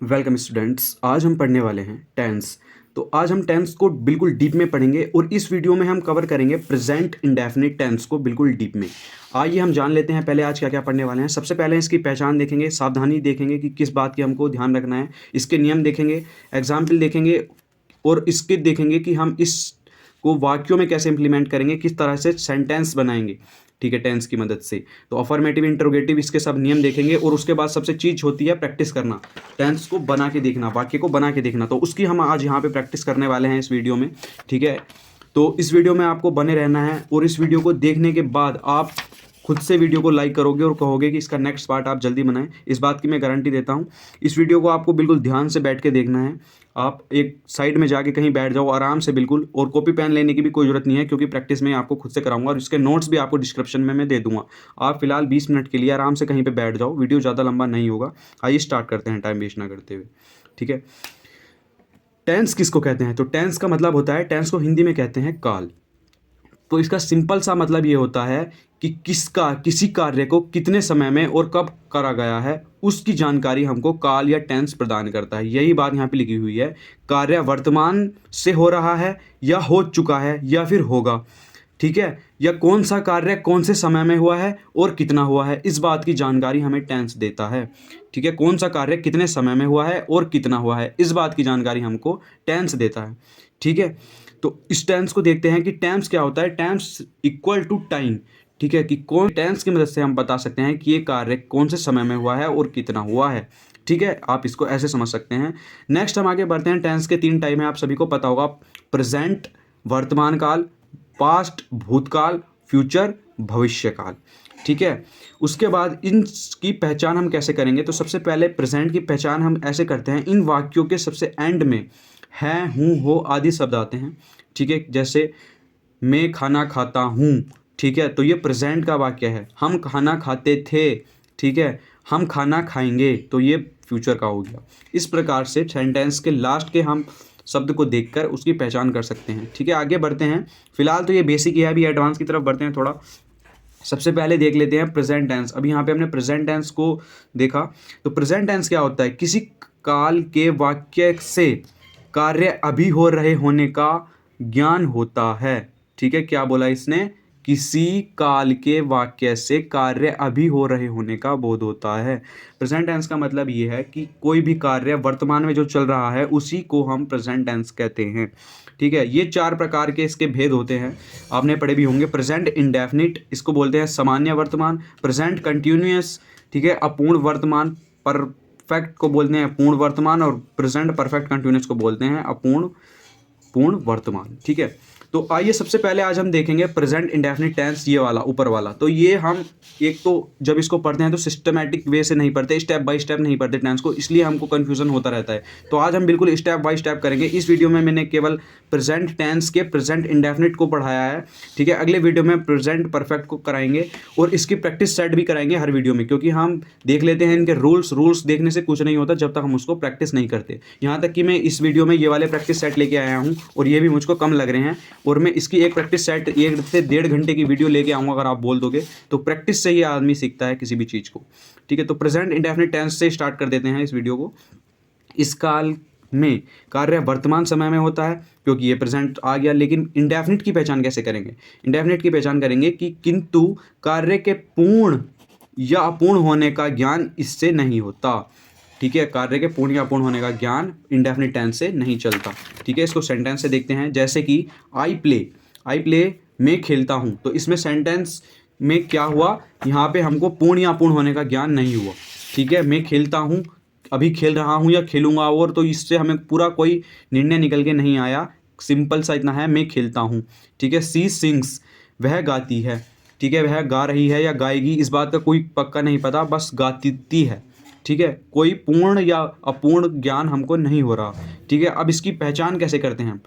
Welcome students. आज हम पढ़ने वाले हैं टेंस। तो आज हम टेंस को बिल्कुल डीप में पढ़ेंगे और इस वीडियो में हम कवर करेंगे प्रेजेंट इंडेफिनिट टेंस को बिल्कुल डीप में। आइए हम जान लेते हैं पहले आज क्या क्या पढ़ने वाले हैं। सबसे पहले इसकी पहचान देखेंगे, सावधानी देखेंगे कि किस बात की हमको ध्यान रखना है, इसके नियम देखेंगे, एग्जाम्पल देखेंगे और इसके देखेंगे कि हम इस को वाक्यों में कैसे इंप्लीमेंट करेंगे, किस तरह से सेंटेंस बनाएंगे, ठीक है, टेंस की मदद से। तो अफर्मेटिव, इंटरोगेटिव, इसके सब नियम देखेंगे और उसके बाद सबसे चीज़ होती है प्रैक्टिस करना, टेंस को बना के देखना, वाक्य को बना के देखना। तो उसकी हम आज यहाँ पे प्रैक्टिस करने वाले हैं इस वीडियो में, ठीक है। तो इस वीडियो में आपको बने रहना है और इस वीडियो को देखने के बाद आप खुद से वीडियो को लाइक करोगे और कहोगे कि इसका नेक्स्ट पार्ट आप जल्दी बनाएं। इस बात की मैं गारंटी देता हूं। इस वीडियो को आपको बिल्कुल ध्यान से बैठ के देखना है। आप एक साइड में जाके कहीं बैठ जाओ आराम से बिल्कुल, और कॉपी पेन लेने की भी कोई ज़रूरत नहीं है क्योंकि प्रैक्टिस में आपको खुद से कराऊंगा और इसके नोट्स भी आपको डिस्क्रिप्शन में मैं दे दूंगा। आप फिलहाल 20 मिनट के लिए आराम से कहीं पर बैठ जाओ, वीडियो ज़्यादा लंबा नहीं होगा। आइए स्टार्ट करते हैं टाइम वेस्ट ना करते हुए, ठीक है। टेंस किसको कहते हैं? तो टेंस का मतलब होता है, टेंस को हिंदी में कहते हैं काल। तो इसका सिंपल सा मतलब ये होता है कि किसी कार्य को कितने समय में और कब करा गया है उसकी जानकारी हमको काल या टेंस प्रदान करता है। यही बात यहाँ पे लिखी हुई है। कार्य वर्तमान से हो रहा है या हो चुका है या फिर होगा, ठीक है, या कौन सा कार्य कौन से समय में हुआ है और कितना हुआ है, इस बात की जानकारी हमें टेंस देता है, ठीक है। कौन सा कार्य कितने समय में हुआ है और कितना हुआ है, इस बात की जानकारी हमको टेंस देता है, ठीक है। तो इस टेंस को देखते हैं कि टेंस क्या होता है। टेंस इक्वल टू टाइम, ठीक है, कि कौन टेंस की मदद से हम बता सकते हैं कि ये कार्य कौन से समय में हुआ है और कितना हुआ है, ठीक है। आप इसको ऐसे समझ सकते हैं। नेक्स्ट हम आगे बढ़ते हैं। टेंस के 3 टाइम है, आप सभी को पता होगा। प्रेजेंट वर्तमान काल, पास्ट भूतकाल, फ्यूचर भविष्य काल, ठीक है। उसके बाद इनकी पहचान हम कैसे करेंगे? तो सबसे पहले प्रेजेंट की पहचान हम ऐसे करते हैं, इन वाक्यों के सबसे एंड में है, हूँ, हो आदि शब्द आते हैं, ठीक है। जैसे मैं खाना खाता हूँ, ठीक है, तो ये प्रेजेंट का वाक्य है। हम खाना खाते थे, ठीक है, हम खाना खाएंगे, तो ये फ्यूचर का हो गया। इस प्रकार से सेंटेंस के लास्ट के हम शब्द को देखकर उसकी पहचान कर सकते हैं, ठीक है। आगे बढ़ते हैं। फिलहाल तो ये बेसिक है, अभी एडवांस की तरफ बढ़ते हैं थोड़ा। सबसे पहले देख लेते हैं प्रेजेंट टेंस। अभी यहाँ पे हमने प्रेजेंट टेंस को देखा। तो प्रेजेंट टेंस क्या होता है? किसी काल के वाक्य से कार्य अभी हो रहे होने का ज्ञान होता है, ठीक है। क्या बोला इसने? किसी काल के वाक्य से कार्य अभी हो रहे होने का बोध होता है। प्रेजेंट टेंस का मतलब ये है कि कोई भी कार्य वर्तमान में जो चल रहा है उसी को हम प्रेजेंट टेंस कहते हैं, ठीक है। ये 4 प्रकार के इसके भेद होते हैं, आपने पढ़े भी होंगे। प्रेजेंट इंडेफिनिट, इसको बोलते हैं सामान्य वर्तमान। प्रेजेंट कंटिन्यूअस, ठीक है, अपूर्ण वर्तमान। परफेक्ट को बोलते हैं पूर्ण वर्तमान और प्रेजेंट परफेक्ट कंटिन्यूअस को बोलते हैं पूर्ण वर्तमान, ठीक है। तो आइए सबसे पहले आज हम देखेंगे प्रेजेंट इंडेफिनिट टेंस, ये वाला ऊपर वाला। तो ये हम एक तो जब इसको पढ़ते हैं तो सिस्टमैटिक वे से नहीं पढ़ते, स्टेप बाय स्टेप नहीं पढ़ते टेंस को, इसलिए हमको कन्फ्यूजन होता रहता है। तो आज हम बिल्कुल स्टेप बाय स्टेप करेंगे। इस वीडियो में मैंने केवल प्रेजेंट टेंस के प्रेजेंट इंडेफिनिट को पढ़ाया है, ठीक है। अगले वीडियो में प्रेजेंट परफेक्ट को कराएंगे और इसकी प्रैक्टिस सेट भी कराएंगे हर वीडियो में, क्योंकि हम देख लेते हैं इनके रूल्स देखने से कुछ नहीं होता जब तक हम उसको प्रैक्टिस नहीं करते। यहाँ तक कि मैं इस वीडियो में ये वाले प्रैक्टिस सेट लेके आया हूँ और ये भी मुझको कम लग रहे हैं, और मैं इसकी एक प्रैक्टिस सेट 1 से 1.5 घंटे की वीडियो लेके आऊँगा अगर आप बोल दोगे। तो प्रैक्टिस से ही आदमी सीखता है किसी भी चीज़ को, ठीक है। तो प्रेजेंट इंडेफिनिट टेंस से स्टार्ट कर देते हैं इस वीडियो को। इस काल में कार्य वर्तमान समय में होता है क्योंकि ये प्रेजेंट आ गया, लेकिन इंडेफिनिट की पहचान कैसे करेंगे? इंडेफिनिट की पहचान करेंगे कि किंतु कार्य के पूर्ण या अपूर्ण होने का ज्ञान इससे नहीं होता, ठीक है। कार्य के पूर्ण या अपूर्ण होने का ज्ञान इंडेफिनिट टेंस से नहीं चलता, ठीक है। इसको सेंटेंस से देखते हैं। जैसे कि आई प्ले मैं खेलता हूँ, तो इसमें सेंटेंस में क्या हुआ? यहाँ पे हमको पूर्ण या अपूर्ण होने का ज्ञान नहीं हुआ, ठीक है। मैं खेलता हूँ, अभी खेल रहा हूँ या खेलूंगा, और तो इससे हमें पूरा कोई निर्णय निकल के नहीं आया। सिंपल सा इतना है, मैं खेलता हूँ, ठीक है। सी सिंग्स, वह गाती है, ठीक है। वह गा रही है या गाएगी, इस बात का कोई पक्का नहीं पता, बस गाती है, ठीक है। कोई पूर्ण या अपूर्ण ज्ञान हमको नहीं हो रहा, ठीक है। अब इसकी पहचान कैसे करते हैं हम?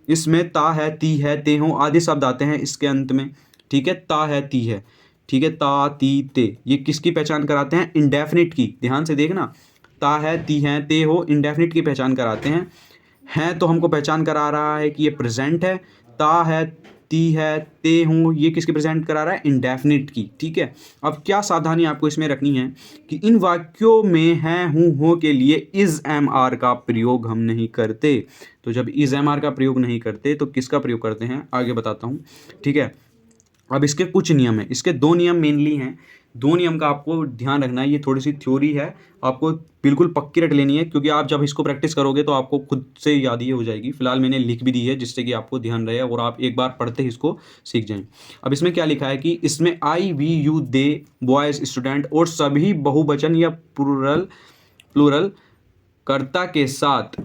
इसमें ता है, ती है, ते हो आदि शब्द आते हैं इसके अंत में, ठीक है। ता है, ती है, ठीक है, ता ती ते, ये किसकी पहचान कराते हैं? इंडेफिनिट की। ध्यान से देखना, ता है, ती है, ते हो इंडेफिनिट की पहचान कराते हैं। तो हमको पहचान करा रहा है कि ये प्रेजेंट है। ता है, ती है, ते हूँ, ये किसकी प्रेजेंट करा रहा है? इंडेफिनिट की। ठीक है, अब क्या सावधानी आपको इसमें रखनी है कि इन वाक्यों में है, हूँ, हो के लिए इज एम आर का प्रयोग हम नहीं करते। तो जब इज एम आर का प्रयोग नहीं करते तो किसका प्रयोग करते हैं, आगे बताता हूँ। ठीक है, अब इसके कुछ नियम हैं, इसके 2 नियम मेनली हैं। 2 नियम का आपको ध्यान रखना है, ये थोड़ी सी थ्योरी है, आपको बिल्कुल पक्की रट लेनी है, क्योंकि आप जब इसको प्रैक्टिस करोगे तो आपको खुद से याद ही हो जाएगी। फिलहाल मैंने लिख भी दी है जिससे कि आपको ध्यान रहे और आप एक बार पढ़ते ही इसको सीख जाएं। अब इसमें क्या लिखा है कि इसमें I, we, you, they, boys, student और सभी बहुवचन या प्लूरल कर्ता के साथ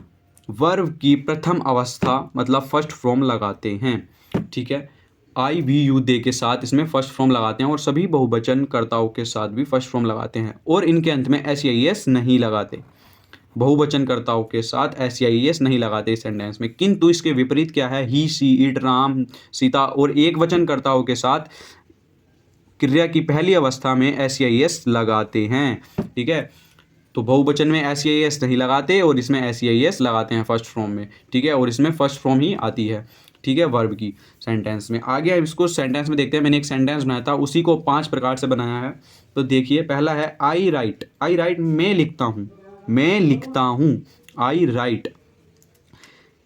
वर्ब की प्रथम अवस्था मतलब फर्स्ट फॉर्म लगाते हैं। ठीक है, आई, वी, यू, दे के साथ इसमें फर्स्ट फॉर्म लगाते हैं और सभी बहुवचन कर्ताओं के साथ भी फर्स्ट फॉर्म लगाते हैं और इनके अंत में एस या एस नहीं लगाते। बहुवचन कर्ताओं के साथ एस या एस नहीं लगाते इस सेंटेंस में। किंतु इसके विपरीत क्या है, ही, सी, इट, राम, सीता और एक वचन कर्ताओं के साथ क्रिया की पहली अवस्था में एस या एस लगाते हैं। ठीक है, तो बहुवचन में एस या एस नहीं लगाते और इसमें एस या एस लगाते हैं फर्स्ट फॉर्म में। ठीक है, और इसमें फर्स्ट फॉर्म ही आती है। ठीक है, वर्ब की सेंटेंस में। आगे अब इसको सेंटेंस में देखते हैं। मैंने एक सेंटेंस बनाया था, उसी को 5 प्रकार से बनाया है। तो देखिए, पहला है आई राइट। आई राइट, मैं लिखता हूँ, मैं लिखता हूँ। आई राइट।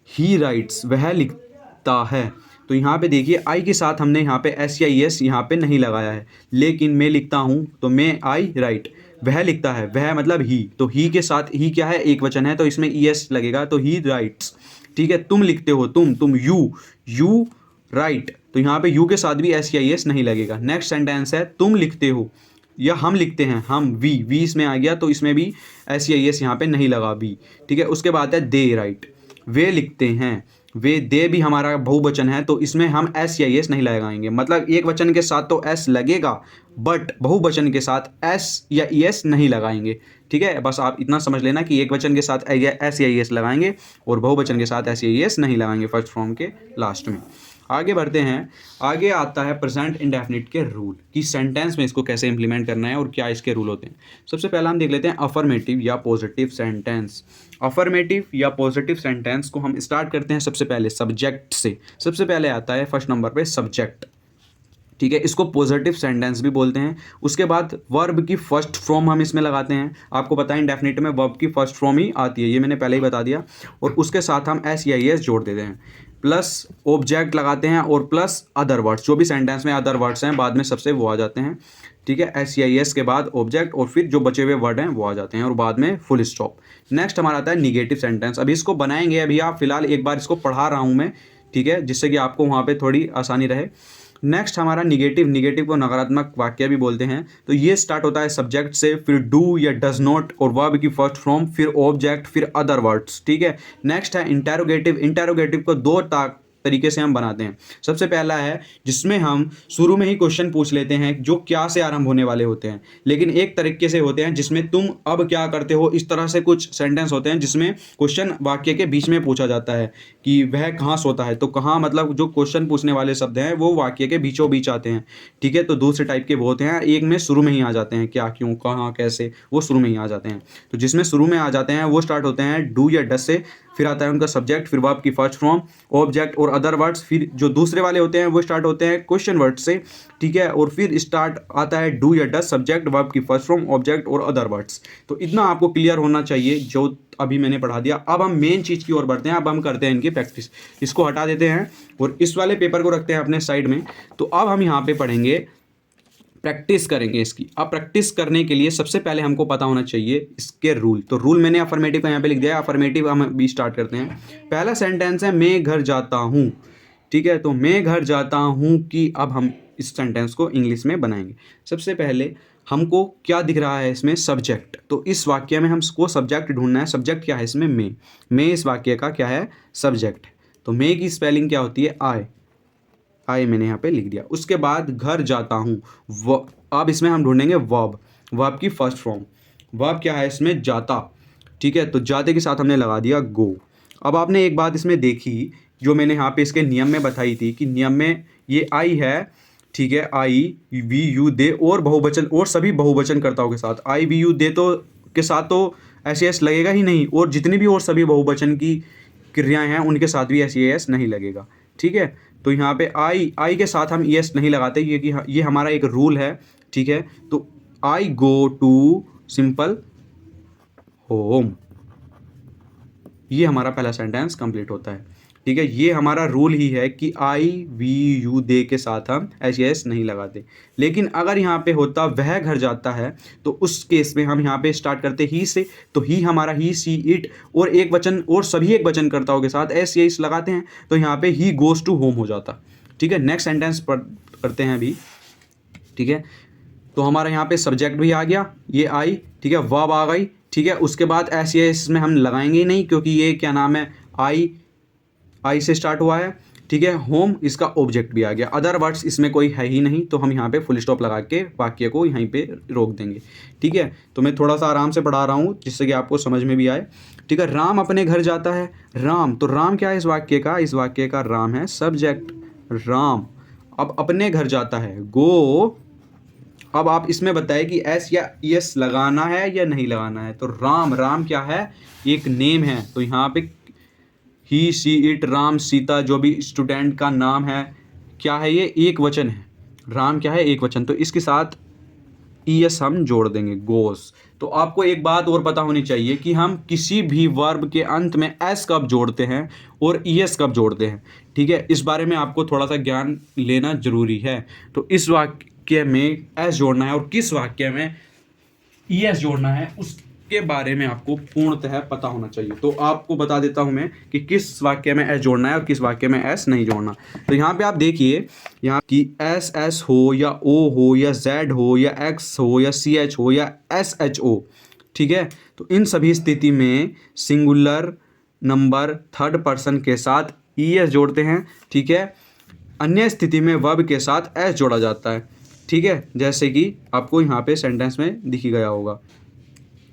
ही राइट्स, वह लिखता है। तो यहाँ पे देखिए, आई के साथ हमने यहाँ पे एस या एस यहाँ पे नहीं लगाया है, लेकिन मैं लिखता हूँ तो मैं आई राइट। वह लिखता है, वह मतलब ही, तो ही के साथ, ही क्या है, एक वचन है तो इसमें एस लगेगा, तो ही राइट्स। ठीक है, तुम लिखते हो, तुम यू राइट, तो यहाँ पे यू के साथ भी एस या एस नहीं लगेगा। नेक्स्ट सेंटेंस है तुम लिखते हो या हम लिखते हैं, हम, वी इसमें आ गया तो इसमें भी एस या एस यहाँ पे नहीं लगा, वी। ठीक है, उसके बाद है दे राइट, वे लिखते हैं। वे, दे भी हमारा बहुवचन है तो इसमें हम एस या एस नहीं लगाएंगे। मतलब एक वचन के साथ तो एस लगेगा बट बहुवचन के साथ एस या एस नहीं लगाएंगे। ठीक है, बस आप इतना समझ लेना कि एक वचन के साथ एस या एस लगाएंगे और बहुवचन के साथ एस या एस नहीं लगाएंगे फर्स्ट फॉर्म के लास्ट में। आगे बढ़ते हैं। आगे आता है प्रेजेंट इंडेफिनिट के रूल, कि सेंटेंस में इसको कैसे इंप्लीमेंट करना है और क्या इसके रूल होते हैं। सबसे पहला हम देख लेते हैं अफर्मेटिव या पॉजिटिव सेंटेंस। अफर्मेटिव या पॉजिटिव सेंटेंस को हम स्टार्ट करते हैं सबसे पहले सब्जेक्ट से। सबसे पहले आता है फर्स्ट नंबर पे सब्जेक्ट। ठीक है, इसको पॉजिटिव सेंटेंस भी बोलते हैं। उसके बाद वर्ब की फर्स्ट फॉर्म हम इसमें लगाते हैं। आपको पता है इंडेफिनिट में वर्ब की फर्स्ट फॉर्म ही आती है, ये मैंने पहले ही बता दिया। और उसके साथ हम एस या एस जोड़ देते हैं, प्लस ऑब्जेक्ट लगाते हैं और प्लस अदर वर्ड्स। जो भी सेंटेंस में अदर वर्ड्स हैं बाद में सबसे वो आ जाते हैं। ठीक है, एस या एस के बाद ऑब्जेक्ट और फिर जो बचे हुए वर्ड हैं वो आ जाते हैं और बाद में फुल स्टॉप। नेक्स्ट हमारा आता है निगेटिव सेंटेंस। अभी इसको बनाएंगे, अभी आप फिलहाल एक बार इसको पढ़ा रहा हूँ मैं। ठीक है, जिससे कि आपको वहाँ पे थोड़ी आसानी रहे। नेक्स्ट हमारा निगेटिव को नकारात्मक वाक्य भी बोलते हैं। तो ये स्टार्ट होता है सब्जेक्ट से, फिर डू या डज नॉट और वर्ब की फर्स्ट फॉर्म, फिर ऑब्जेक्ट, फिर अदर वर्ड्स। ठीक है, नेक्स्ट है इंटेरोगेटिव को 2 तरीके से हम बनाते हैं। सबसे पहला है जिसमें हम शुरू में ही क्वेश्चन पूछ लेते हैं जो क्या से आरंभ होने वाले होते हैं, लेकिन एक तरीके से होते हैं जिसमें तुम अब क्या करते हो, इस तरह से कुछ सेंटेंस होते हैं जिसमें क्वेश्चन वाक्य के बीच में पूछा जाता है कि वह कहाँ सोता है। तो कहाँ मतलब जो क्वेश्चन पूछने वाले शब्द हैं वो वाक्य के बीचों बीच आते हैं। ठीक है, तो दूसरे टाइप के वो होते हैं, एक में शुरू में ही आ जाते हैं, क्या, क्यों, कहाँ, कैसे, वो शुरू में ही आ जाते हैं। तो जिसमें शुरू में आ जाते हैं वो स्टार्ट होते हैं डू या डज से, फिर आता है उनका सब्जेक्ट, फिर वर्ब की फर्स्ट फॉर्म, ऑब्जेक्ट और अदर वर्ड्स। फिर जो दूसरे वाले होते हैं वो स्टार्ट होते हैं क्वेश्चन वर्ड से। ठीक है, और फिर स्टार्ट आता है डू या डज, सब्जेक्ट, वर्ब की फर्स्ट फॉर्म, ऑब्जेक्ट और अदर वर्ड्स। तो इतना आपको क्लियर होना चाहिए जो अभी मैंने पढ़ा दिया। अब हम मेन चीज़ की ओर बढ़ते हैं। अब हम करते हैं इनकी प्रैक्टिस। इसको हटा देते हैं और इस वाले पेपर को रखते हैं अपने साइड में। तो अब हम यहाँ पे पढ़ेंगे, प्रैक्टिस करेंगे इसकी। अब प्रैक्टिस करने के लिए सबसे पहले हमको पता होना चाहिए इसके रूल। तो रूल मैंने अफर्मेटिव का यहाँ पे लिख दिया है। अफर्मेटिव हम भी स्टार्ट करते हैं। पहला सेंटेंस है मैं घर जाता हूँ। ठीक है, तो मैं घर जाता हूँ कि अब हम इस सेंटेंस को इंग्लिश में बनाएंगे। सबसे पहले हमको क्या दिख रहा है इसमें, सब्जेक्ट। तो इस वाक्य में हमको सब्जेक्ट ढूंढना है। सब्जेक्ट क्या है इसमें, मैं इस वाक्य का क्या है, सब्जेक्ट। तो मैं की स्पेलिंग क्या होती है, आई मैंने यहाँ पे लिख दिया। उसके बाद घर जाता हूँ, अब इसमें हम ढूंढेंगे वर्ब की फर्स्ट फॉर्म। वर्ब क्या है इसमें, जाता। ठीक है, तो जाते के साथ हमने लगा दिया गो। अब आपने एक बात इसमें देखी जो मैंने यहाँ पे इसके नियम में बताई थी कि नियम में ये आई है। ठीक है, आई, वी, यू, दे और बहुवचन और सभी बहुवचन कर्ताओं के साथ। आई, वी, यू, दे तो के साथ तो एस लगेगा ही नहीं, और जितनी भी और सभी बहुवचन की क्रियाएं हैं उनके साथ भी एस नहीं लगेगा। ठीक है, तो यहाँ पे आई के साथ हम एस नहीं लगाते, ये हमारा एक रूल है, ठीक है। तो आई गो टू सिंपल होम, ये हमारा पहला सेंटेंस कंप्लीट होता है, ठीक है। ये हमारा रूल ही है कि आई वी यू दे के साथ हम एस एस नहीं लगाते। लेकिन अगर यहाँ पे होता वह घर जाता है, तो उस केस में हम यहाँ पे स्टार्ट करते ही से, तो ही हमारा ही सी इट और एक वचन और सभी एक वचन कर्ताओं के साथ एस एस लगाते हैं, तो यहाँ पे ही गोज टू होम हो जाता, ठीक है। नेक्स्ट सेंटेंस करते हैं अभी, ठीक है। तो हमारा यहाँ पे सब्जेक्ट भी आ गया, ये आई, ठीक है, वर्ब आ गई, ठीक है। उसके बाद एस एस में हम लगाएंगे ही नहीं, क्योंकि ये क्या नाम है, आई से स्टार्ट हुआ है, ठीक है। होम इसका ऑब्जेक्ट भी आ गया, अदर वर्ड्स इसमें कोई है ही नहीं, तो हम यहाँ पे फुल स्टॉप लगा के वाक्य को यहीं पे रोक देंगे, ठीक है। तो मैं थोड़ा सा आराम से पढ़ा रहा हूँ जिससे कि आपको समझ में भी आए, ठीक है। राम अपने घर जाता है, राम, तो राम क्या है इस वाक्य का, इस वाक्य का राम है सब्जेक्ट, राम। अब अपने घर जाता है, गो, अब आप इसमें बताएं कि एस या एस लगाना है या नहीं लगाना है। तो राम, राम क्या है, एक नेम है, तो यहाँ पे ही सी इट राम सीता जो भी स्टूडेंट का नाम है, क्या है ये, एक वचन है, राम क्या है एक वचन, तो इसके साथ ईएस हम जोड़ देंगे, गोस। तो आपको एक बात और पता होनी चाहिए कि हम किसी भी वर्ब के अंत में एस कब जोड़ते हैं और ईएस कब जोड़ते हैं, ठीक है। इस बारे में आपको थोड़ा सा ज्ञान लेना जरूरी है। तो इस वाक्य में एस जोड़ना है और किस वाक्य में ईएस जोड़ना है उसके बारे में आपको पूर्णतः पता होना चाहिए। तो आपको बता देता हूं मैं कि किस वाक्य में एस जोड़ना है और किस वाक्य में एस नहीं जोड़ना। तो यहाँ पे आप देखिए, यहाँ की एस एस हो या ओ हो या जेड हो या एक्स हो या सी एच हो या एस एच ओ, ठीक है। तो इन सभी स्थिति में सिंगुलर नंबर थर्ड पर्सन के साथ ईएस जोड़ते हैं, ठीक है। अन्य स्थिति में वर्ब के साथ एस जोड़ा जाता है, ठीक है, जैसे कि आपको यहाँ पे सेंटेंस में दिख गया होगा।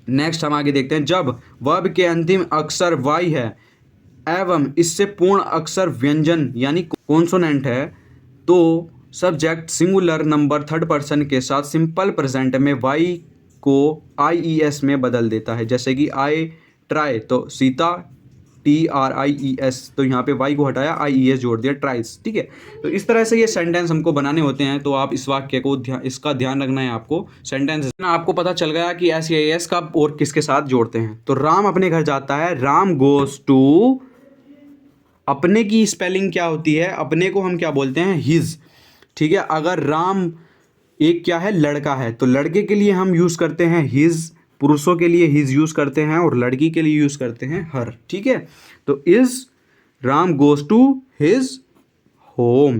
नेक्स्ट हम आगे देखते हैं, जब वर्ब के अंतिम अक्षर वाई है एवं इससे पूर्ण अक्षर व्यंजन यानी कॉन्सोनेंट है, तो subject singular number third person के साथ सिंपल प्रेजेंट में वाई को आई ई एस में बदल देता है। जैसे कि आई ट्राई, तो सीता TRIES, तो यहाँ पे वाई को हटाया, IES जोड़ दिया, ट्राइस, ठीक है। तो इस तरह से ये सेंटेंस हमको बनाने होते हैं। तो आप इस वाक्य को इसका ध्यान रखना है आपको। सेंटेंस आपको पता चल गया कि SEIS कब और किसके साथ जोड़ते हैं। तो राम अपने घर जाता है, राम गोज टू, अपने की स्पेलिंग क्या होती है, अपने को हम क्या बोलते हैं, हिज, ठीक है। अगर राम एक क्या है, लड़का है, तो लड़के के लिए हम यूज़ करते हैं हिज, पुरुषों के लिए हिज यूज़ करते हैं और लड़की के लिए यूज़ करते हैं हर, ठीक है। तो is Ram goes to his home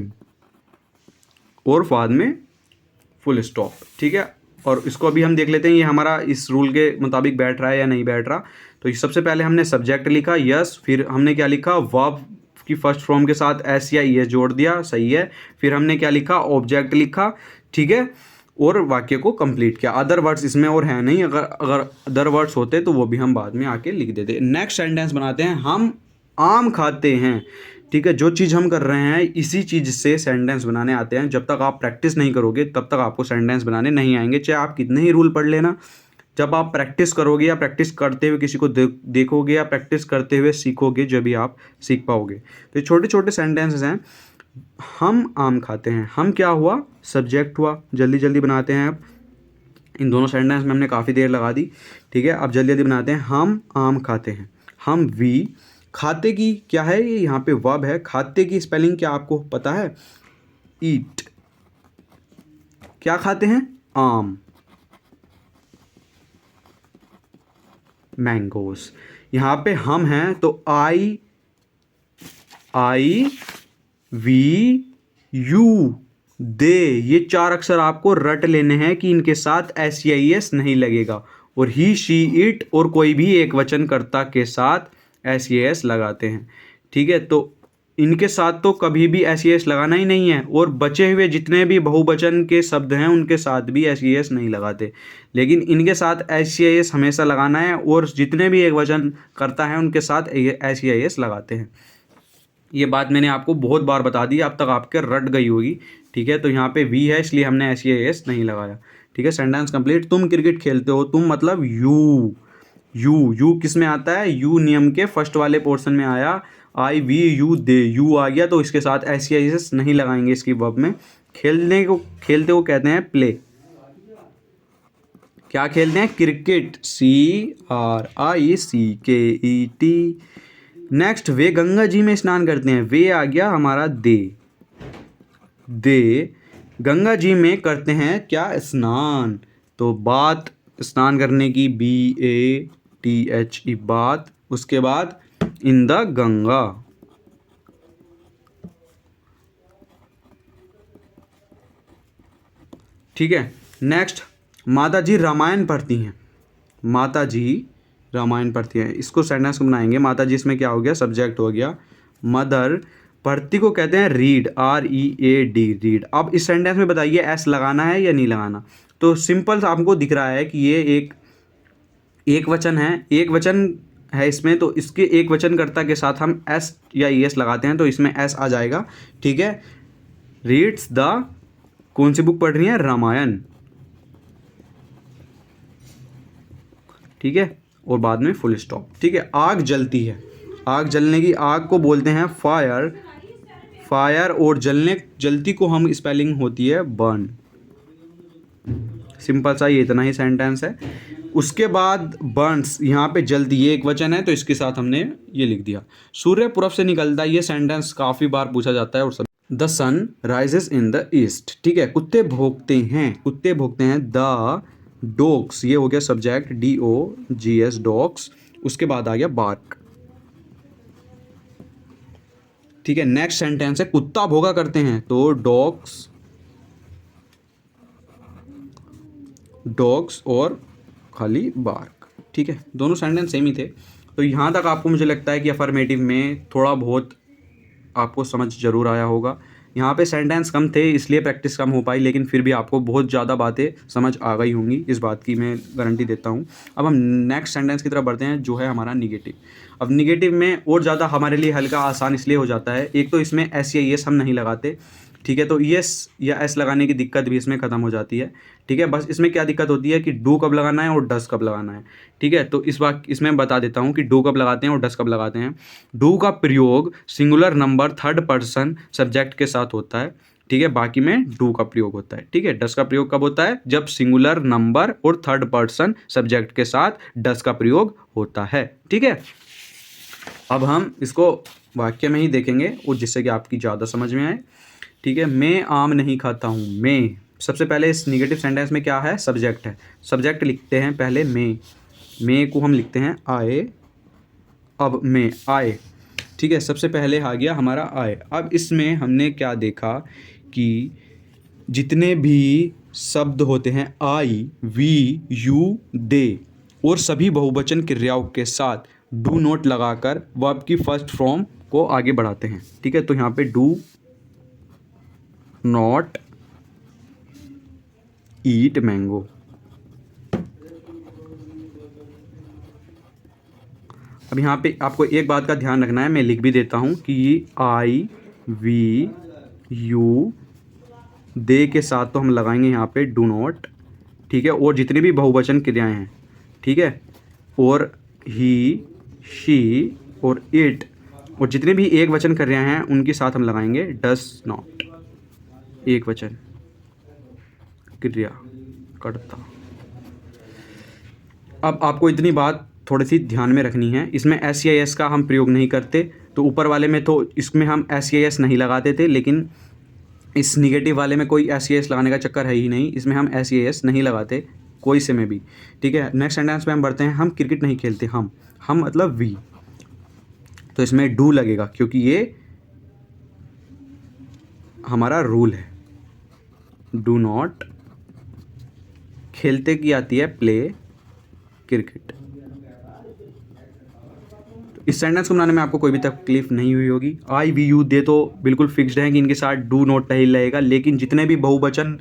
और बाद में फुल स्टॉप, ठीक है। और इसको अभी हम देख लेते हैं ये हमारा इस रूल के मुताबिक बैठ रहा है या नहीं बैठ रहा। तो सबसे पहले हमने सब्जेक्ट लिखा यस, फिर हमने क्या लिखा, वर्ब की फर्स्ट फॉर्म के साथ एस या ईएस जोड़ दिया, सही है। फिर हमने क्या लिखा, ऑब्जेक्ट लिखा, ठीक है, और वाक्य को कंप्लीट किया। अदर वर्ड्स इसमें और है नहीं, अगर अदर वर्ड्स होते तो वो भी हम बाद में आके लिख देते। नेक्स्ट सेंटेंस बनाते हैं, हम आम खाते हैं, ठीक है। जो चीज़ हम कर रहे हैं इसी चीज़ से सेंटेंस बनाने आते हैं। जब तक आप प्रैक्टिस नहीं करोगे तब तक आपको सेंटेंस बनाने नहीं आएंगे, चाहे आप कितने ही रूल पढ़ लेना। जब आप प्रैक्टिस करोगे या प्रैक्टिस करते हुए किसी को देखोगे या प्रैक्टिस करते हुए सीखोगे, जब भी आप सीख पाओगे। तो ये छोटे छोटे सेंटेंसेस हैं। हम आम खाते हैं, हम क्या हुआ, सब्जेक्ट हुआ। जल्दी जल्दी बनाते हैं। अब इन दोनों सेंटेंस में हमने काफ़ी देर लगा दी, ठीक है। अब जल्दी जल्दी बनाते हैं। हम आम खाते हैं, हम वी, खाते की क्या है, ये यहाँ पे वर्ब है। खाते की स्पेलिंग क्या आपको पता है, ईट। क्या खाते हैं, आम, मैंगोस। यहाँ पे हम हैं तो आई वी यू दे, ये चार अक्षर आपको रट लेने हैं कि इनके साथ SEIS नहीं लगेगा। और ही शी इट और कोई भी एक वचन कर्ता के साथ SEIS लगाते हैं, ठीक है। तो इनके साथ तो कभी भी SEIS लगाना ही नहीं है। और बचे हुए जितने भी बहुवचन के शब्द हैं उनके साथ भी SEIS नहीं लगाते, लेकिन इनके साथ SEIS हमेशा लगाना है। और जितने भी एक वचन करता है उनके साथ SEIS लगाते हैं। ये बात मैंने आपको बहुत बार बता दी, अब तक आपके रट गई होगी, ठीक है। तो यहाँ पे वी है इसलिए हमने SEIS नहीं लगाया, ठीक है। Sentence complete. तुम क्रिकेट खेलते हो, तुम मतलब यू किस में आता है, यू नियम के फर्स्ट वाले पोर्शन में आया। आई वी यू दे, यू आ गया तो इसके साथ एस नहीं लगाएंगे इसकी वर्ब में। खेलते को कहते हैं प्ले। क्या खेलते हैं? Cricket, CRICKET। नेक्स्ट, वे गंगा जी में स्नान करते हैं। वे आ गया हमारा दे गंगा जी में करते हैं क्या? स्नान। तो बात, स्नान करने की, BATHE बात। उसके बाद इन द गंगा। ठीक है। नेक्स्ट, माता जी रामायण पढ़ती हैं। माता जी रामायण पढ़ती हैं, इसको सेंटेंस को बनाएंगे। माता जी इसमें क्या हो गया? सब्जेक्ट हो गया। मदर, पढ़ती को कहते हैं रीड, READ, रीड। अब इस सेंटेंस में बताइए एस लगाना है या नहीं लगाना। तो सिंपल आपको दिख रहा है कि ये एक वचन है, एक वचन है इसमें, तो इसके एक वचनकर्ता के साथ हम एस या ES लगाते हैं तो इसमें एस आ जाएगा। ठीक है। रीड्स द, कौन सी बुक पढ़ रही है? रामायण। ठीक है। और बाद में फुल स्टॉप। ठीक है। आग जलती है, आग जलने की, आग को बोलते हैं फायर। फायर और जलती को हम स्पेलिंग होती है बर्न। सिंपल सा ये इतना ही सेंटेंस है। उसके बाद बर्न्स, यहाँ पे जल्दी, ये एक वचन है तो इसके साथ हमने ये लिख दिया। सूर्य पूरब से निकलता है, ये सेंटेंस काफ़ी बार पूछा जाता है। और सब, the sun rises in the east. ठीक है। कुत्ते भौंकते हैं, कुत्ते भौंकते हैं। द डॉग्स, ये हो गया सब्जेक्ट, DOGS, डॉग्स। उसके बाद आ गया बार्क। ठीक है। नेक्स्ट सेंटेंस है कुत्ता भौंका करते हैं, तो डॉग्स और खाली बार्क। ठीक है। दोनों सेंटेंस सेम ही थे। तो यहाँ तक आपको मुझे लगता है कि अफर्मेटिव में थोड़ा बहुत आपको समझ जरूर आया होगा। यहाँ पे सेंटेंस कम थे इसलिए प्रैक्टिस कम हो पाई, लेकिन फिर भी आपको बहुत ज़्यादा बातें समझ आ गई होंगी, इस बात की मैं गारंटी देता हूँ। अब हम नेक्स्ट सेंटेंस की तरफ बढ़ते हैं, जो है हमारा निगेटिव। अब निगेटिव में और ज़्यादा हमारे लिए हल्का आसान इसलिए हो जाता है, एक तो इसमें एस या ES हम नहीं लगाते। ठीक है। तो ES या S लगाने की दिक्कत भी इसमें ख़त्म हो जाती है। ठीक है। बस इसमें क्या दिक्कत होती है कि डू कब लगाना है और डस कब लगाना है। ठीक है। तो इस बात इसमें बता देता हूँ कि डू कब लगाते हैं और डस कब लगाते हैं। डू का प्रयोग singular number third person subject के साथ होता है। ठीक है। बाकी में डू का प्रयोग होता है। ठीक है। डस का प्रयोग कब होता है? जब सिंगुलर नंबर और थर्ड पर्सन सब्जेक्ट के साथ डस का प्रयोग होता है। ठीक है। अब हम इसको वाक्य में ही देखेंगे और जिससे कि आपकी ज़्यादा समझ में आए। ठीक है। मैं आम नहीं खाता हूँ। मैं, सबसे पहले इस निगेटिव सेंटेंस में क्या है? सब्जेक्ट है। सब्जेक्ट लिखते हैं पहले मैं को हम लिखते हैं आए। अब मैं आए। ठीक है। सबसे पहले आ गया हमारा आए। अब इसमें हमने क्या देखा कि जितने भी शब्द होते हैं आई, वी, यू, दे और सभी बहुवचन क्रियाओं के साथ डू नॉट लगाकर वर्ब की फर्स्ट फॉर्म को आगे बढ़ाते हैं। ठीक है। तो यहाँ पे डू नॉट ईट मैंगो। अब यहाँ पे आपको एक बात का ध्यान रखना है, मैं लिख भी देता हूँ कि आई, वी, यू, दे के साथ तो हम लगाएंगे यहाँ पे डू नॉट। ठीक है। और जितनी भी बहुवचन क्रियाएं हैं, ठीक है, और ही, शी और इट, और जितने भी एक वचन क्रियाएं हैं उनके साथ हम लगाएंगे डस नॉट। एक वचन क्रिया करता। अब आपको इतनी बात थोड़ी सी ध्यान में रखनी है, इसमें एस या एस का हम प्रयोग नहीं करते। तो ऊपर वाले में तो इसमें हम एस या एस नहीं लगाते थे, लेकिन इस निगेटिव वाले में कोई एस या एस लगाने का चक्कर है ही नहीं, इसमें हम एस या एस नहीं लगाते कोई से में भी। ठीक है। नेक्स्ट सेंटेंस में हम बढ़ते हैं। हम क्रिकेट नहीं खेलते। हम मतलब वी, तो इसमें डू लगेगा क्योंकि ये हमारा रूल है। डू नॉट, खेलते की आती है प्ले, क्रिकेट। इस सेंटेंस को बनाने में आपको कोई भी तकलीफ नहीं हुई होगी। आई, वी, यू, दे तो बिल्कुल फिक्स्ड है कि इनके साथ डू नॉट नहीं लगेगा, लेकिन जितने भी बहुवचन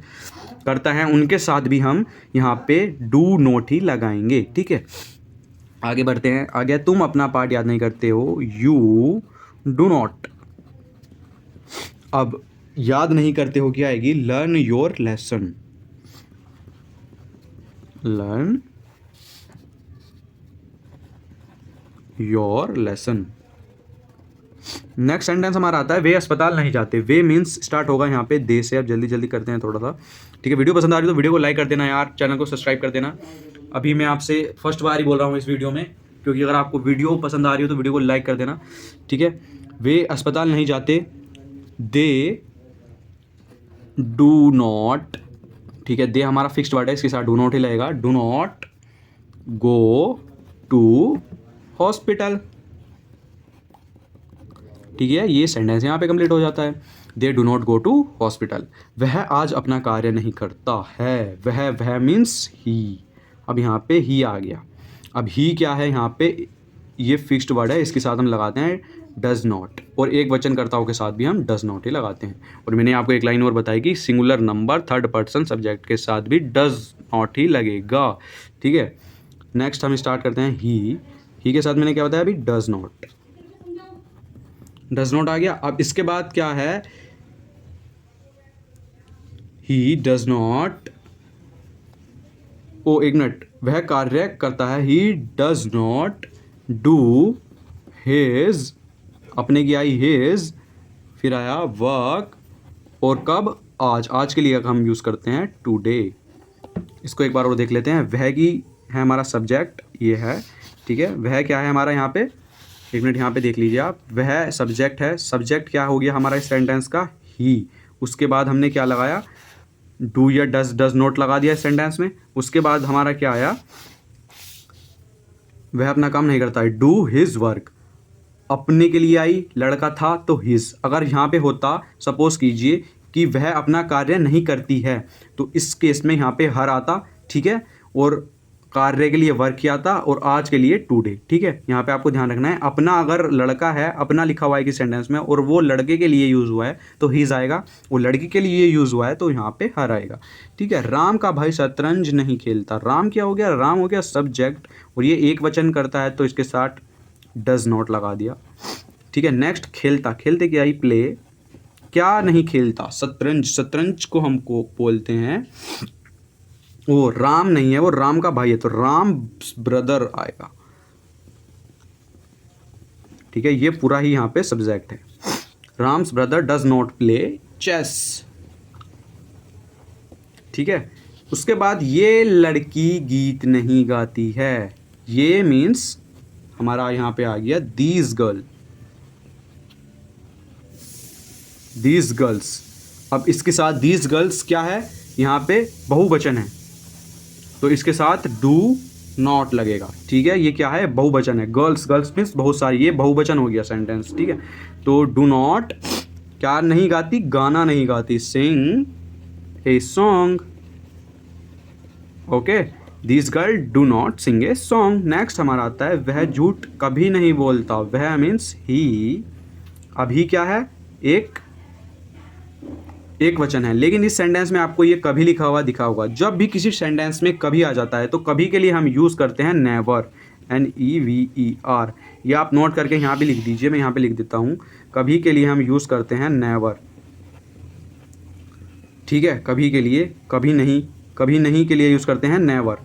करता है उनके साथ भी हम यहाँ पे डू नॉट ही लगाएंगे। ठीक है। आगे बढ़ते हैं। आ गया तुम अपना पार्ट याद नहीं करते हो। You do not. अब याद नहीं करते हो क्या आएगी? Learn your lesson. Learn your lesson. Next sentence हमारा आता है वे अस्पताल नहीं जाते। वे मीन्स स्टार्ट होगा यहाँ पे दे से। अब जल्दी जल्दी करते हैं थोड़ा सा, ठीक है। वीडियो पसंद आ रही है तो वीडियो को लाइक कर देना यार, चैनल को सब्सक्राइब कर देना। अभी मैं आपसे फर्स्ट बार ही बोल रहा हूँ इस वीडियो में, क्योंकि अगर आपको वीडियो पसंद आ रही हो तो वीडियो को लाइक कर देना, ठीक है। वे अस्पताल नहीं जाते, दे डू नॉट, ठीक है। दे हमारा फिक्स्ड वर्ड है, इसके साथ डू नॉट ही लगेगा। Do not go to hospital, ठीक है। ये सेंटेंस यहाँ पे कंप्लीट हो जाता है। They do not go to hospital. वह आज अपना कार्य नहीं करता है। वह मीन्स ही। अब यहाँ पे ही आ गया। अब ही क्या है यहाँ पे, ये फिक्स्ड वर्ड है, इसके साथ हम लगाते हैं डज नॉट, और एक वचनकर्ताओं के साथ भी हम डज नॉट ही लगाते हैं। और मैंने आपको एक लाइन और बताई कि singular number third person subject के साथ भी डज नॉट ही लगेगा, ठीक है। नेक्स्ट हम स्टार्ट करते हैं ही के साथ मैंने क्या बताया अभी, डज नॉट। डज नॉट आ गया। अब इसके बाद क्या है, ही डज नॉट, ओ एक मिनट, वह कार्य करता है, he does not do his, अपने की आई हिज, फिर आया वर्क, और कब, आज। आज के लिए हम यूज़ करते हैं टुडे। इसको एक बार और देख लेते हैं। वह की है हमारा सब्जेक्ट, ये है, ठीक है। वह क्या है हमारा यहाँ पे, एक मिनट यहाँ पे देख लीजिए आप। वह सब्जेक्ट है, सब्जेक्ट क्या हो गया हमारा इस सेंटेंस का, ही। उसके बाद हमने क्या लगाया, डू या डज नॉट लगा दिया इस सेंटेंस में। उसके बाद हमारा क्या आया, वह अपना काम नहीं करता है, डू हिज वर्क। अपने के लिए आई, लड़का था तो हिज। अगर यहाँ पे होता, सपोज कीजिए कि वह अपना कार्य नहीं करती है, तो इस केस में यहाँ पे हर आता, ठीक है, और कार्य के लिए वर्क किया था, और आज के लिए टुडे, ठीक है। यहाँ पे आपको ध्यान रखना है, अपना अगर लड़का है, अपना लिखा हुआ है कि सेंटेंस में, और वो लड़के के लिए यूज़ हुआ है तो हिज आएगा, वो लड़की के लिए यूज़ हुआ है तो यहाँ पे हर आएगा, ठीक है। राम का भाई शतरंज नहीं खेलता। राम क्या हो गया, राम हो गया सब्जेक्ट, और ये एक वचन करता है तो इसके साथ डज नॉट लगा दिया, ठीक है। नेक्स्ट खेलता, खेलते क्या ही, प्ले। क्या नहीं खेलता, शतरंज। शतरंज को हमको बोलते हैं, वो राम नहीं है, वो राम का भाई है, तो राम ब्रदर आएगा, ठीक है। ये पूरा ही यहाँ पे सब्जेक्ट है। Ram's brother does not play chess, ठीक है। उसके बाद ये लड़की गीत नहीं गाती है। ये मीन्स हमारा यहाँ पे आ गया दीज गर्ल, दीज गर्ल्स। अब इसके साथ दीज गर्ल्स क्या है, यहाँ पे बहुवचन है, तो इसके साथ डू नॉट लगेगा, ठीक है। ये क्या है, बहुवचन है। गर्ल्स, गर्ल्स मीन्स बहुत सारी, ये बहुवचन हो गया सेंटेंस, ठीक है। तो डू नॉट क्या नहीं गाती, गाना नहीं गाती, sing a song, okay. This girl do not sing a song. Next हमारा आता है वह झूठ कभी नहीं बोलता। वह मीन्स ही। अभी क्या है, एक वचन है, लेकिन इस सेंटेंस में आपको ये कभी लिखा हुआ दिखा होगा। जब भी किसी सेंटेंस में कभी आ जाता है तो कभी के लिए हम यूज़ करते हैं नेवर, NEVER। ये आप नोट करके यहाँ पे लिख दीजिए, मैं यहाँ पे लिख देता हूँ। कभी के लिए हम यूज़ करते हैं नेवर, ठीक है। कभी के लिए, कभी नहीं के लिए यूज़ करते हैं नेवर,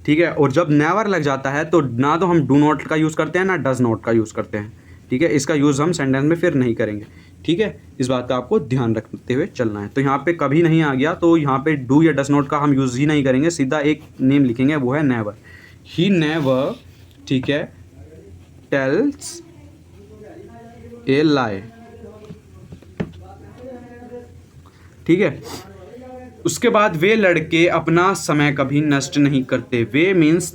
ठीक है। और जब नेवर लग जाता है तो ना तो हम डू नॉट का यूज़ करते हैं ना डज नॉट का यूज़ करते हैं, ठीक है। इसका यूज़ हम सेंटेंस में फिर नहीं करेंगे, ठीक है। इस बात का आपको ध्यान रखते हुए चलना है। तो यहाँ पे कभी नहीं आ गया तो यहाँ पे डू या डज नॉट का हम यूज़ ही नहीं करेंगे, सीधा एक नेम लिखेंगे, वो है नेवर। ही नेवर, ठीक है, टेल्स ए लाई, ठीक है। उसके बाद वे लड़के अपना समय कभी नष्ट नहीं करते। वे मीन्स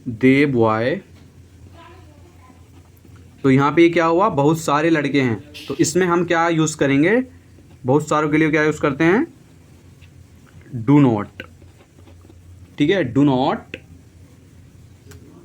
दे बॉय। तो यहाँ पे क्या हुआ, बहुत सारे लड़के हैं, तो इसमें हम क्या यूज़ करेंगे, बहुत सारों के लिए क्या यूज़ करते हैं, डू नॉट, ठीक है। डू नॉट,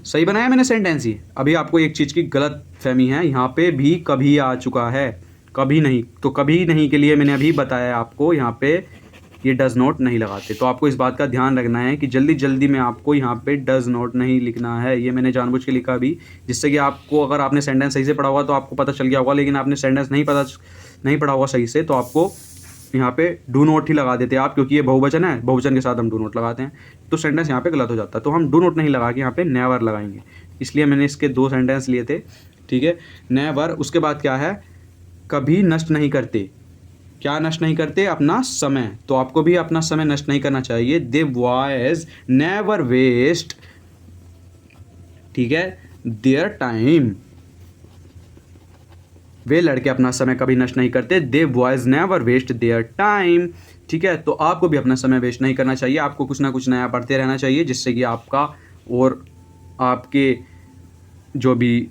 सही बनाया मैंने सेंटेंस ही। अभी आपको एक चीज़ की गलत फहमी है, यहाँ पे भी कभी आ चुका है, कभी नहीं। तो कभी नहीं के लिए मैंने अभी बताया आपको, यहाँ पे ये डज नॉट नहीं लगाते। तो आपको इस बात का ध्यान रखना है कि जल्दी जल्दी में आपको यहाँ पे डज नॉट नहीं लिखना है। ये मैंने जानबूझ के लिखा भी, जिससे कि आपको, अगर आपने सेंटेंस सही से पढ़ा होगा तो आपको पता चल गया होगा, लेकिन आपने सेंटेंस नहीं पढ़ा होगा सही से, तो आपको यहाँ पे डू नॉट ही लगा देते आप, क्योंकि ये बहुवचन है, बहुवचन के साथ हम डू नॉट लगाते हैं तो सेंटेंस यहाँ पे गलत हो जाता है। तो हम डू नॉट नहीं लगा के यहाँ पे नेवर लगाएंगे, इसलिए मैंने इसके 2 सेंटेंस लिए थे, ठीक है। नेवर, उसके बाद क्या है, कभी नष्ट नहीं करते। क्या नष्ट नहीं करते? अपना समय। तो आपको भी अपना समय नष्ट नहीं करना चाहिए। दे बॉयज नेवर वेस्ट, ठीक है, देयर टाइम। वे लड़के अपना समय कभी नष्ट नहीं करते। The boys never waste their time, ठीक है। तो आपको भी अपना समय वेस्ट नहीं करना चाहिए, आपको कुछ ना कुछ नया पढ़ते रहना चाहिए, जिससे कि आपका और आपके जो भी,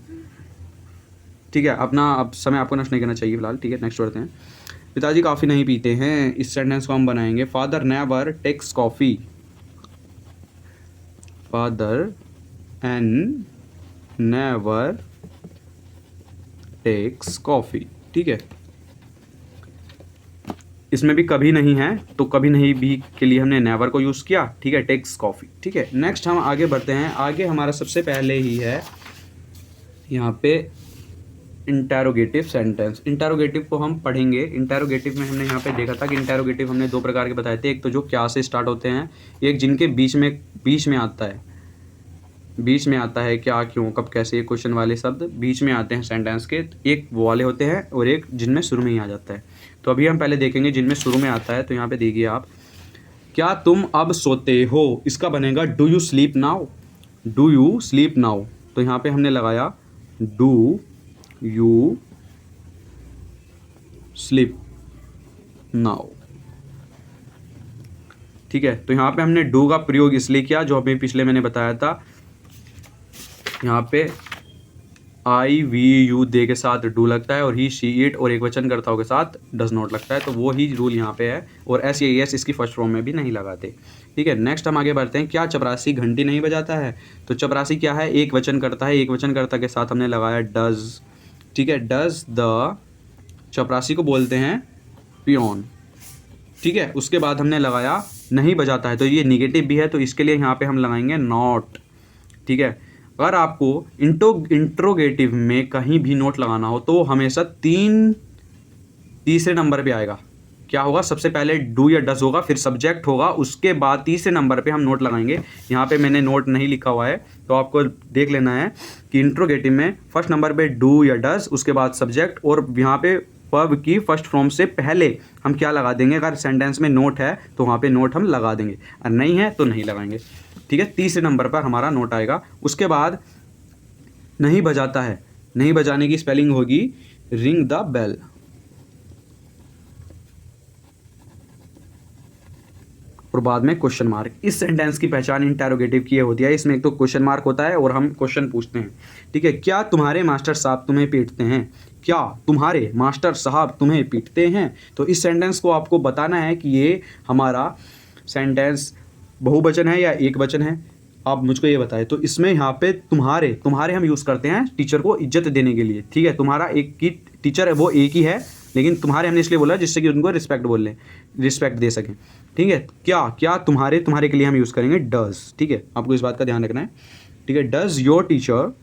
ठीक है, अपना अब समय आपको नष्ट नहीं करना चाहिए फिलहाल, ठीक है। नेक्स्ट पढ़ते हैं। पिताजी कॉफ़ी नहीं पीते हैं, इस सेंटेंस को हम बनाएंगे father never takes coffee. Father and never takes coffee, ठीक है। इसमें भी कभी नहीं है, तो कभी नहीं भी के लिए हमने नेवर को यूज़ किया, ठीक है, टेक्स कॉफ़ी, ठीक है। नेक्स्ट हम आगे बढ़ते हैं। आगे हमारा सबसे पहले ही है यहाँ पे इंटेरोगेटिव सेंटेंस। इंटेरोगेटिव को हम पढ़ेंगे। इंटेरोगेटिव में हमने यहाँ पे देखा था कि इंटेरोगेटिव हमने 2 प्रकार के बताए थे, एक तो जो क्या से स्टार्ट होते हैं, एक जिनके बीच में आता है, बीच में आता है क्या, क्यों, कब, कैसे, ये क्वेश्चन वाले शब्द बीच में आते हैं सेंटेंस के, एक वो वाले होते हैं और एक जिनमें शुरू में ही आ जाता है। तो अभी हम पहले देखेंगे जिनमें शुरू में आता है। तो यहाँ पे देखिए आप, क्या तुम अब सोते हो, इसका बनेगा do you sleep now. Do you sleep now, तो यहाँ पे हमने लगाया डू यू स्लीप नाउ, ठीक है। तो यहाँ पे हमने डू का प्रयोग इसलिए किया, जो हमें पिछले मैंने बताया था, यहाँ पे आई वी यू दे के साथ डू लगता है और ही शी इट और एक वचन कर्ताओं के साथ डज नॉट लगता है, तो वो ही रूल यहाँ पे है। और एस या एस इसकी फर्स्ट फॉर्म में भी नहीं लगाते, ठीक है। नेक्स्ट हम आगे बढ़ते हैं। क्या चपरासी घंटी नहीं बजाता है? तो चपरासी क्या है, एक वचन करता है, एक वचन कर्ता के साथ हमने लगाया डज, ठीक है। डज द, चपरासी को बोलते हैं पियोन, ठीक है। उसके बाद हमने लगाया नहीं बजाता है, तो ये निगेटिव भी है, तो इसके लिए यहाँ पे हम लगाएंगे नॉट, ठीक है। अगर आपको इंट्रोगेटिव में कहीं भी नोट लगाना हो तो हमेशा तीसरे नंबर पे आएगा। क्या होगा, सबसे पहले डू या डज होगा, फिर सब्जेक्ट होगा, उसके बाद तीसरे नंबर पे हम नोट लगाएंगे। यहाँ पे मैंने नोट नहीं लिखा हुआ है, तो आपको देख लेना है कि इंट्रोगेटिव में फर्स्ट नंबर पे डू या डज, उसके बाद सब्जेक्ट, और यहाँ पे वर्ब की फर्स्ट फॉर्म से पहले हम क्या लगा देंगे, अगर सेंटेंस में नोट है तो वहाँ पे नोट हम लगा देंगे, और नहीं है तो नहीं लगाएंगे, ठीक है। तीसरे नंबर पर हमारा नोट आएगा। उसके बाद नहीं बजाता है, नहीं बजाने की स्पेलिंग होगी रिंग द बेल, और बाद में क्वेश्चन मार्क। इस सेंटेंस की पहचान इंटेरोगेटिव की होती है, इसमें एक तो क्वेश्चन मार्क होता है और हम क्वेश्चन पूछते हैं, ठीक है। क्या तुम्हारे मास्टर साहब तुम्हें पीटते हैं? क्या तुम्हारे मास्टर साहब तुम्हें पीटते हैं? तो इस सेंटेंस को आपको बताना है कि ये हमारा सेंटेंस बहुवचन है या एक वचन है, आप मुझको ये बताएं। तो इसमें यहाँ पे तुम्हारे हम यूज़ करते हैं टीचर को इज्जत देने के लिए, ठीक है। तुम्हारा एक की टीचर है, वो एक ही है, लेकिन तुम्हारे हमने इसलिए बोला जिससे कि उनको रिस्पेक्ट बोल लें, रिस्पेक्ट दे सकें, ठीक है। क्या तुम्हारे के लिए हम यूज़ करेंगे डज, ठीक है। आपको इस बात का ध्यान रखना है, ठीक है। डज योर टीचर,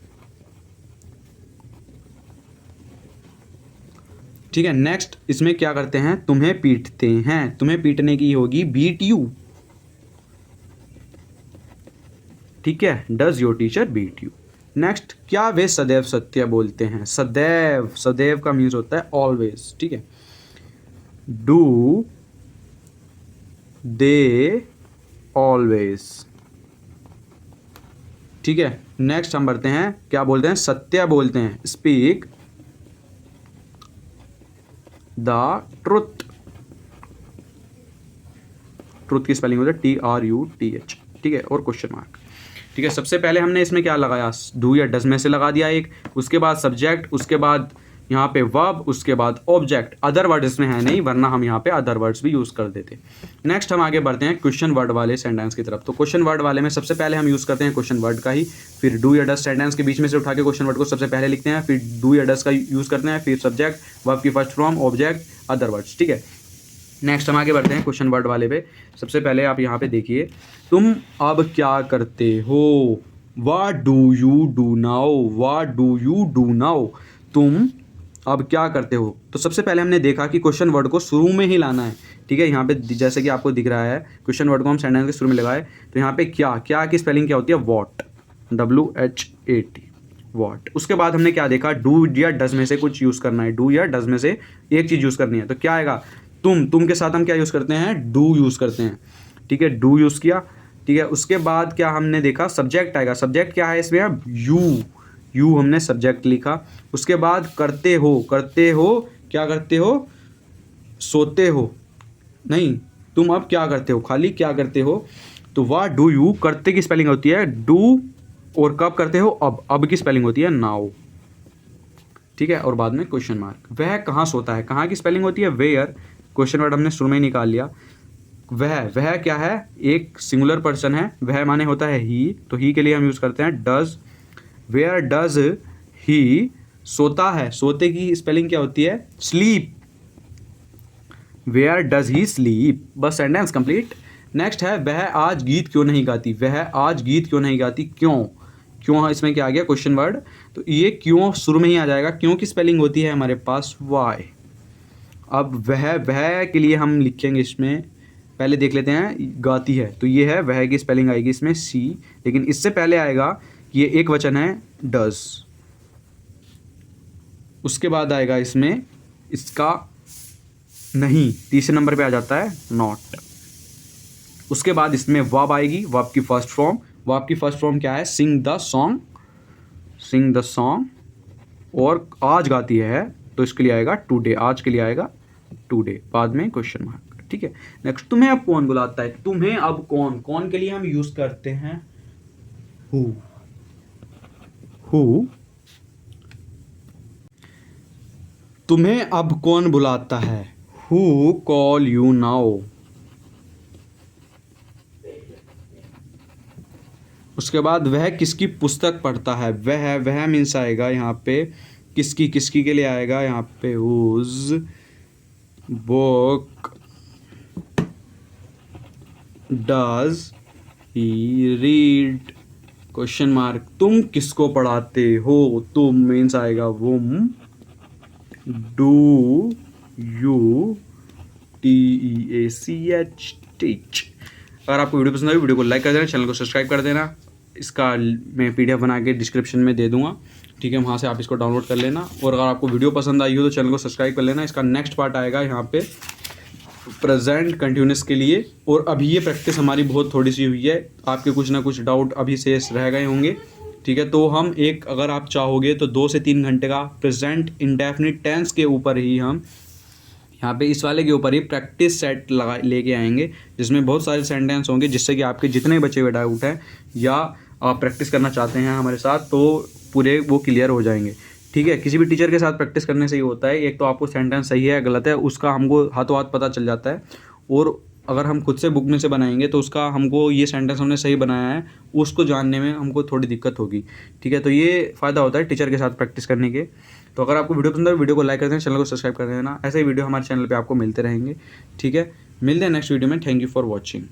ठीक है। नेक्स्ट इसमें क्या करते हैं, तुम्हें पीटते हैं, तुम्हें पीटने की होगी बीट यू, ठीक है। Does your teacher beat you. Next, क्या वे सदैव सत्य बोलते हैं? सदैव का मीन्स होता है ऑलवेज, ठीक है। डू दे ऑलवेज, ठीक है। नेक्स्ट हम बढ़ते हैं, क्या बोलते हैं, सत्य बोलते हैं, स्पीक द ट्रुथ, ट्रुथ की स्पेलिंग होता है TRUTH, ठीक है, और क्वेश्चन मार्क, ठीक है। सबसे पहले हमने इसमें क्या लगाया, डू या डज में से लगा दिया एक, उसके बाद सब्जेक्ट, उसके बाद यहाँ पे वर्ब, उसके बाद ऑब्जेक्ट। अदर वर्ड इसमें है नहीं, वरना हम यहाँ पे अदर वर्ड्स भी यूज़ कर देते। नेक्स्ट हम आगे बढ़ते हैं क्वेश्चन वर्ड वाले सेंटेंस की तरफ। तो क्वेश्चन वर्ड वाले में सबसे पहले हम यूज़ करते हैं क्वेश्चन वर्ड का ही, फिर डू या डज सेंटेंस के बीच में से उठा के क्वेश्चन वर्ड को सबसे पहले लिखते हैं, फिर डू या डज का यूज़ करते हैं, फिर सब्जेक्ट, वर्ब की first form, object, other words, ठीक है। नेक्स्ट हम आगे बढ़ते हैं क्वेश्चन वर्ड वाले पे। सबसे पहले आप यहाँ पे देखिए, तुम अब क्या करते हो, what do you do now, what do you do now. तुम अब क्या करते हो। तो सबसे पहले हमने देखा कि क्वेश्चन वर्ड को शुरू में ही लाना है, ठीक है। यहाँ पे जैसे कि आपको दिख रहा है क्वेश्चन वर्ड को हम सेंटेंस के शुरू में लगाए, तो यहाँ पे क्या की स्पेलिंग क्या होती है, वॉट, WHAT, वॉट। उसके बाद हमने क्या देखा, डू या डज में से कुछ यूज़ करना है, डू या डज में से एक चीज़ यूज़ करनी है। तो क्या आएगा, तुम के साथ हम क्या यूज़ करते हैं, डू यूज़ करते हैं, ठीक है, डू यूज़ किया, ठीक है। उसके बाद क्या हमने देखा, सब्जेक्ट आएगा, सब्जेक्ट क्या है इसमें, अब यू हमने सब्जेक्ट लिखा। उसके बाद करते हो क्या करते हो, सोते हो, नहीं, तुम अब क्या करते हो, खाली क्या करते हो। तो व्हाट डू यू, करते की स्पेलिंग होती है डू, और कब करते हो, अब की स्पेलिंग होती है नाउ, ठीक है। और बाद में क्वेश्चन मार्क। वह कहाँ सोता है, कहाँ की स्पेलिंग होती है वेयर, क्वेश्चन वर्ड हमने शुरू में ही निकाल लिया। वह क्या है, एक सिंगुलर पर्सन है, वह माने होता है ही, तो ही के लिए हम यूज़ करते हैं डज। वेयर डज ही, सोता है, सोते की स्पेलिंग क्या होती है, sleep, where does he sleep. बस सेंटेंस कंप्लीट। नेक्स्ट है, वह आज गीत क्यों नहीं गाती, वह आज गीत क्यों नहीं गाती, क्यों इसमें क्या आ गया, क्वेश्चन वर्ड। तो ये क्यों शुरू में ही आ जाएगा, क्यों की स्पेलिंग होती है हमारे पास वाई। अब वह के लिए हम लिखेंगे, इसमें पहले देख लेते हैं, गाती है, तो ये है, वह की स्पेलिंग आएगी इसमें सी, लेकिन इससे पहले आएगा कि ये एक वचन है डज। उसके बाद आएगा इसमें इसका नहीं, तीसरे नंबर पे आ जाता है नॉट। उसके बाद इसमें वर्ब आएगी, वर्ब की फर्स्ट फॉर्म क्या है, सिंग द सॉन्ग, और आज गाती है, तो इसके लिए आएगा टुडे, आज के लिए आएगा टुडे, बाद में क्वेश्चन मार्क, ठीक है। नेक्स्ट, तुम्हें अब कौन बुलाता है, तुम्हें अब कौन के लिए हम यूज करते हैं हु। तुम्हें अब कौन बुलाता है, हु कॉल यू नाउ। उसके बाद वह किसकी पुस्तक पढ़ता है, वह मीन्स आएगा यहाँ पे किसकी के लिए आएगा, यहाँ पे whose book does he read, question mark. तुम किसको पढ़ाते हो, तुम मीन्स आएगा whom, do you TEACH, teach. अगर आपको वीडियो पसंद आई, वीडियो को लाइक कर देना, चैनल को सब्सक्राइब कर देना। इसका मैं PDF बना के डिस्क्रिप्शन में दे दूंगा, ठीक है, वहाँ से आप इसको डाउनलोड कर लेना। और अगर आपको वीडियो पसंद आई हो तो चैनल को सब्सक्राइब कर लेना। इसका नेक्स्ट पार्ट आएगा यहाँ पे प्रेजेंट कंटिन्यूस के लिए, और अभी ये प्रैक्टिस हमारी बहुत थोड़ी सी हुई है, आपके कुछ ना कुछ डाउट अभी शेष रह गए होंगे, ठीक है। तो हम अगर आप चाहोगे तो 2 से 3 घंटे का प्रेजेंट इंडेफिनिट टेंस के ऊपर ही हम यहाँ पे इस वाले के ऊपर ही प्रैक्टिस सेट लेके आएंगे, जिसमें बहुत सारे सेंटेंस होंगे, जिससे कि आपके जितने बचे हुए डाउट हैं या आप प्रैक्टिस करना चाहते हैं हमारे साथ, तो पूरे वो क्लियर हो जाएंगे, ठीक है। किसी भी टीचर के साथ प्रैक्टिस करने से ही होता है, एक तो आपको सेंटेंस सही है गलत है उसका हमको हाथों हाथ पता चल जाता है, और अगर हम खुद से बुक में से बनाएंगे तो उसका हमको ये सेंटेंस हमने सही बनाया है उसको जानने में हमको थोड़ी दिक्कत होगी, ठीक है। तो ये फ़ायदा होता है टीचर के साथ प्रैक्टिस करने के। तो अगर आपको वीडियो पसंद है, वीडियो को लाइक कर देना, चैनल को सब्सक्राइब कर देना। ऐसे ही वीडियो हमारे चैनल पे आपको मिलते रहेंगे, ठीक है। मिलते हैं नेक्स्ट वीडियो में। Thank you for watching.